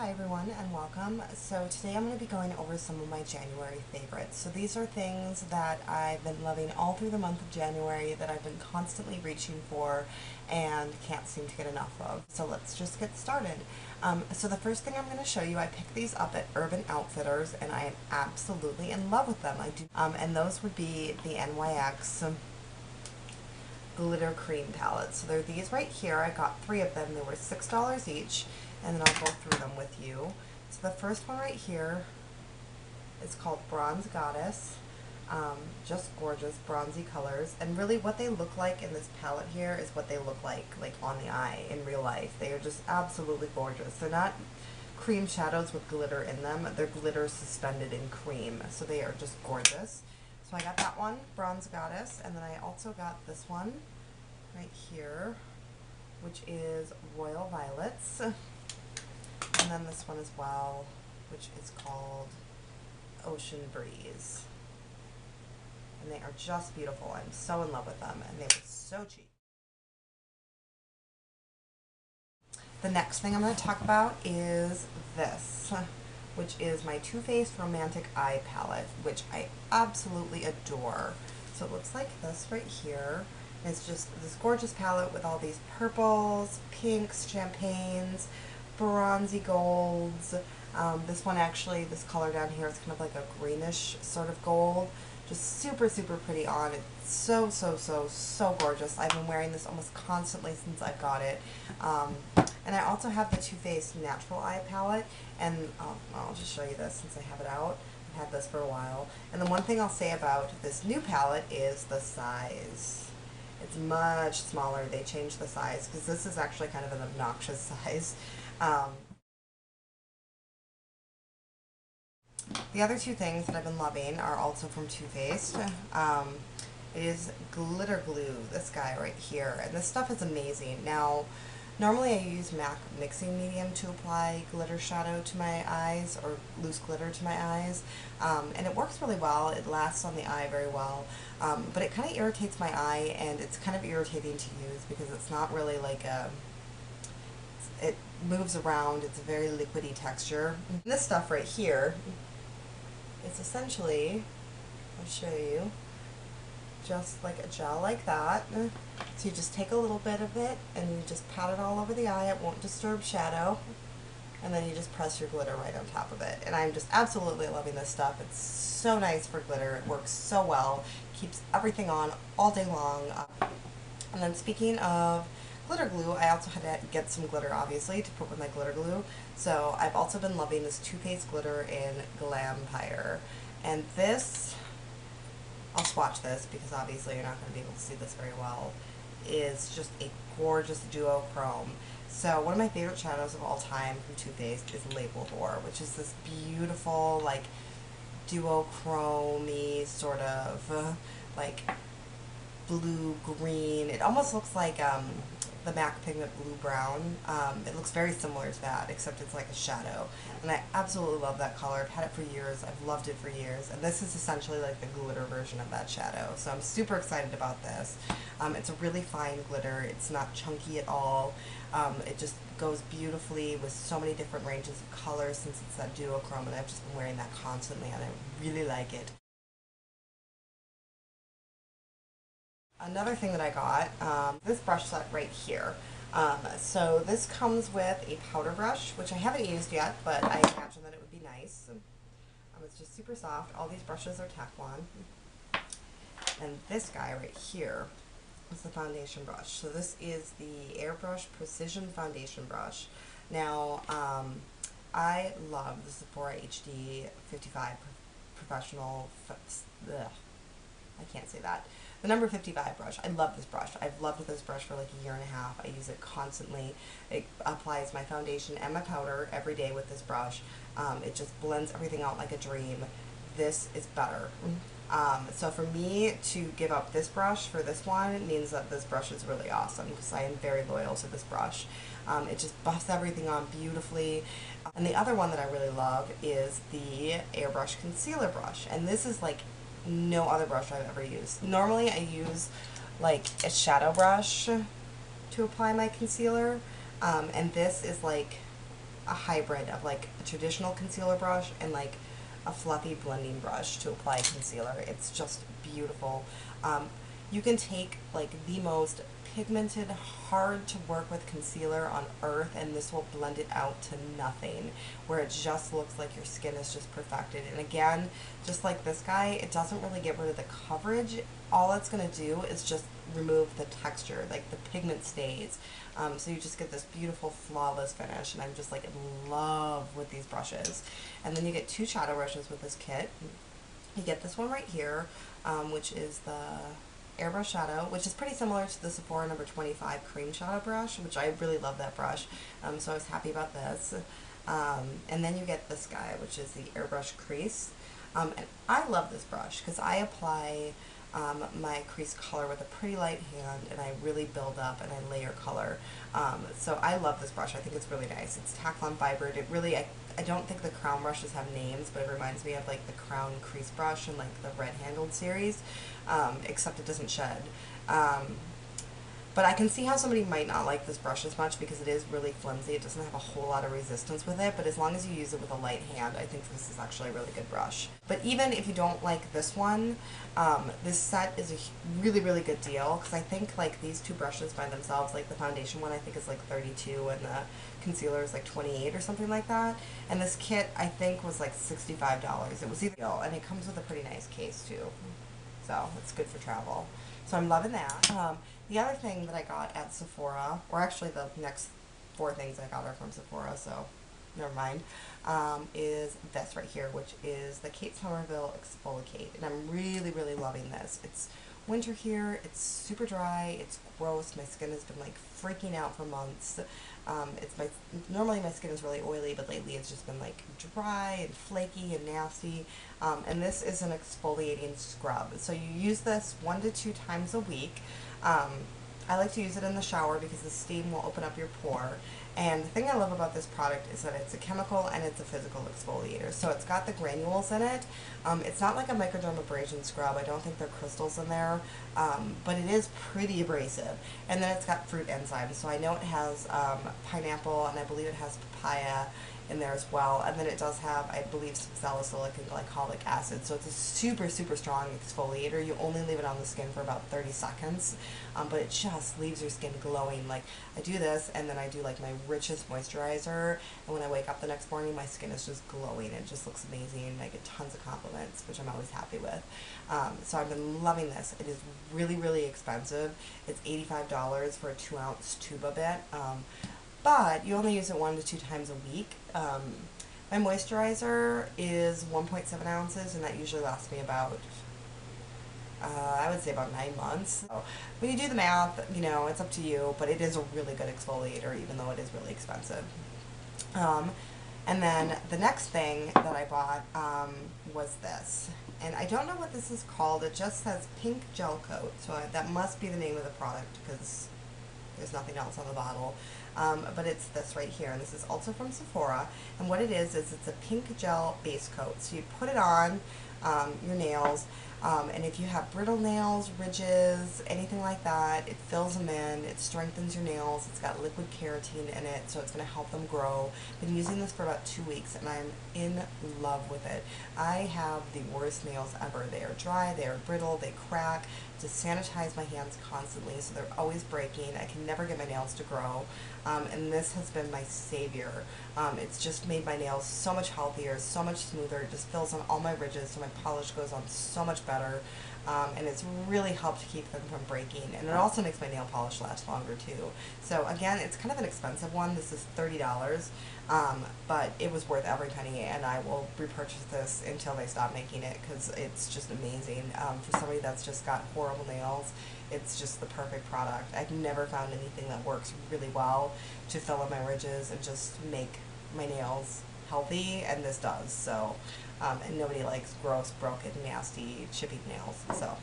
Hi everyone and welcome. So today I'm going to be going over some of my January favorites. So these are things that I've been loving all through the month of January that I've been constantly reaching for and can't seem to get enough of. So let's just get started. So the first thing I'm going to show you, I picked these up at Urban Outfitters and I am absolutely in love with them. And those would be the NYX glitter cream palettes. So they're these right here. I got 3 of them. They were $6 each, and then I'll go through them with you. So the first one right here is called Bronze Goddess. Just gorgeous bronzy colors, and really what they look like in this palette here is what they look like on the eye in real life. They are just absolutely gorgeous. They're not cream shadows with glitter in them. They're glitter suspended in cream, so they are just gorgeous. So I got that one, Bronze Goddess, and then I also got this one right here, which is Royal Violets, and then this one as well, which is called Ocean Breeze. And they are just beautiful. I'm so in love with them, and they were so cheap. The next thing I'm going to talk about is this, which is my Too Faced Romantic Eye Palette, which I absolutely adore. So it looks like this right here. It's just this gorgeous palette with all these purples, pinks, champagnes, bronzy golds. This one actually, this color down here is kind of like a greenish sort of gold. Just super, super pretty on. It's so, so, so, so gorgeous. I've been wearing this almost constantly since I got it. And I also have the Too Faced Natural Eye Palette, and I'll just show you this since I have it out. I've had this for a while. And the one thing I'll say about this new palette is the size. It's much smaller. They changed the size because this is actually kind of an obnoxious size. The other two things that I've been loving are also from Too Faced. It is glitter glue, this guy right here, and this stuff is amazing. Now, normally I use MAC mixing medium to apply glitter shadow to my eyes, or loose glitter to my eyes, and it works really well. It lasts on the eye very well, but it kind of irritates my eye, and it's kind of irritating to use because it's not really like it moves around. It's a very liquidy texture. This stuff right here, it's essentially, I'll show you, just like a gel like that. So you just take a little bit of it and you just pat it all over the eye. It won't disturb shadow. And then you just press your glitter right on top of it. And I'm just absolutely loving this stuff. It's so nice for glitter. It works so well. Keeps everything on all day long. And then speaking of glitter glue, I also had to get some glitter, obviously, to put with my glitter glue. So I've also been loving this Too Faced glitter in Glampire. And this, I'll swatch this because obviously you're not going to be able to see this very well, is just a gorgeous duochrome. So one of my favorite shadows of all time from Too Faced is Label Whore, which is this beautiful, like, duochrome-y sort of, like, blue-green. It almost looks like the MAC Pigment Blue Brown. It looks very similar to that, except it's like a shadow. And I absolutely love that color. I've had it for years. I've loved it for years. And this is essentially like the glitter version of that shadow. So I'm super excited about this. It's a really fine glitter. It's not chunky at all. It just goes beautifully with so many different ranges of colors since it's that duochrome, and I've just been wearing that constantly and I really like it. Another thing that I got, this brush set right here. So this comes with a powder brush, which I haven't used yet, but I imagine that it would be nice. It's just super soft. All these brushes are Teflon. And this guy right here is the foundation brush. So this is the Airbrush Precision Foundation Brush. Now, I love the Sephora HD 55 Professional, I can't say that. The number 55 brush. I love this brush. I've loved this brush for like a year and a half. I use it constantly. It applies my foundation and my powder every day with this brush. It just blends everything out like a dream. This is better. So for me to give up this brush for this one means that this brush is really awesome because I am very loyal to this brush. It just buffs everything on beautifully. And the other one that I really love is the Airbrush Concealer Brush. And this is like no other brush I've ever used. Normally I use like a shadow brush to apply my concealer, and this is like a hybrid of like a traditional concealer brush and like a fluffy blending brush to apply concealer. It's just beautiful. You can take like the most pigmented, hard to work with concealer on earth, and this will blend it out to nothing, where it just looks like your skin is just perfected. And again, just like this guy, it doesn't really get rid of the coverage. All it's going to do is just remove the texture, like the pigment stays. So you just get this beautiful, flawless finish, and I'm just like in love with these brushes. And then you get 2 shadow brushes with this kit. You get this one right here, which is the Airbrush shadow, which is pretty similar to the Sephora number 25 cream shadow brush, which I really love that brush, so I was happy about this. And then you get this guy, which is the Airbrush crease, and I love this brush because I apply my crease color with a pretty light hand, and I really build up and I layer color. So I love this brush. I think it's really nice. It's Taklon Vibrant. It really, I don't think the crown brushes have names, but it reminds me of like the crown crease brush in like the red handled series, except it doesn't shed. But I can see how somebody might not like this brush as much because it is really flimsy. It doesn't have a whole lot of resistance with it, but as long as you use it with a light hand, I think this is actually a really good brush. But even if you don't like this one, this set is a really, really good deal, because I think like these 2 brushes by themselves, like the foundation one I think is like $32 and the concealer is like $28 or something like that. And this kit I think was like $65. It was either, and it comes with a pretty nice case too. So it's good for travel. So I'm loving that. The other thing that I got at Sephora, or actually the next 4 things I got are from Sephora, so never mind, is this right here, which is the Somerville Exfolikate. And I'm really, really loving this. It's winter here, it's super dry, it's gross, my skin has been like freaking out for months. Normally my skin is really oily, but lately it's just been like dry and flaky and nasty. And this is an exfoliating scrub. So you use this 1 to 2 times a week. I like to use it in the shower because the steam will open up your pore. And the thing I love about this product is that it's a chemical and it's a physical exfoliator. So it's got the granules in it. It's not like a microdermabrasion scrub. I don't think there are crystals in there, but it is pretty abrasive. And then it's got fruit enzymes. So I know it has pineapple, and I believe it has papaya in there as well. And then it does have, I believe, some salicylic and glycolic acid. So it's a super, super strong exfoliator. You only leave it on the skin for about 30 seconds, but it just leaves your skin glowing. Like, I do this, and then I do like my richest moisturizer, and when I wake up the next morning, my skin is just glowing. It just looks amazing, and I get tons of compliments, which I'm always happy with. So I've been loving this. It is really, really expensive. It's $85 for a 2-ounce tube of it. But you only use it 1 to 2 times a week. My moisturizer is 1.7 ounces, and that usually lasts me about, I would say about 9 months. So when you do the math, you know, it's up to you, but it is a really good exfoliator, even though it is really expensive. And then the next thing that I bought was this. And I don't know what this is called. It just says pink gel coat, so that must be the name of the product because there's nothing else on the bottle. But it's this right here, and this is also from Sephora. And what it is it's a pink gel base coat. So you put it on your nails, and if you have brittle nails, ridges, anything like that, it fills them in, it strengthens your nails, it's got liquid keratin in it, so it's going to help them grow. I've been using this for about 2 weeks, and I'm in love with it. I have the worst nails ever. They are dry, they are brittle, they crack. To sanitize my hands constantly, so they're always breaking. I can never get my nails to grow, and this has been my savior. It's just made my nails so much healthier, so much smoother. It just fills in all my ridges, so my polish goes on so much better, and it's really helped keep them from breaking. And it also makes my nail polish last longer too. So again, it's kind of an expensive one. This is $30, but it was worth every penny, and I will repurchase this until they stop making it because it's just amazing. For somebody that's just got horrible nails, it's just the perfect product. I've never found anything that works really well to fill in my ridges and just make my nails healthy, and this does. So, and nobody likes gross, broken, nasty, chippy nails. So,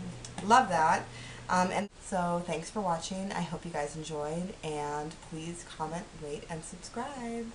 love that. And so, thanks for watching. I hope you guys enjoyed, and please comment, rate, and subscribe.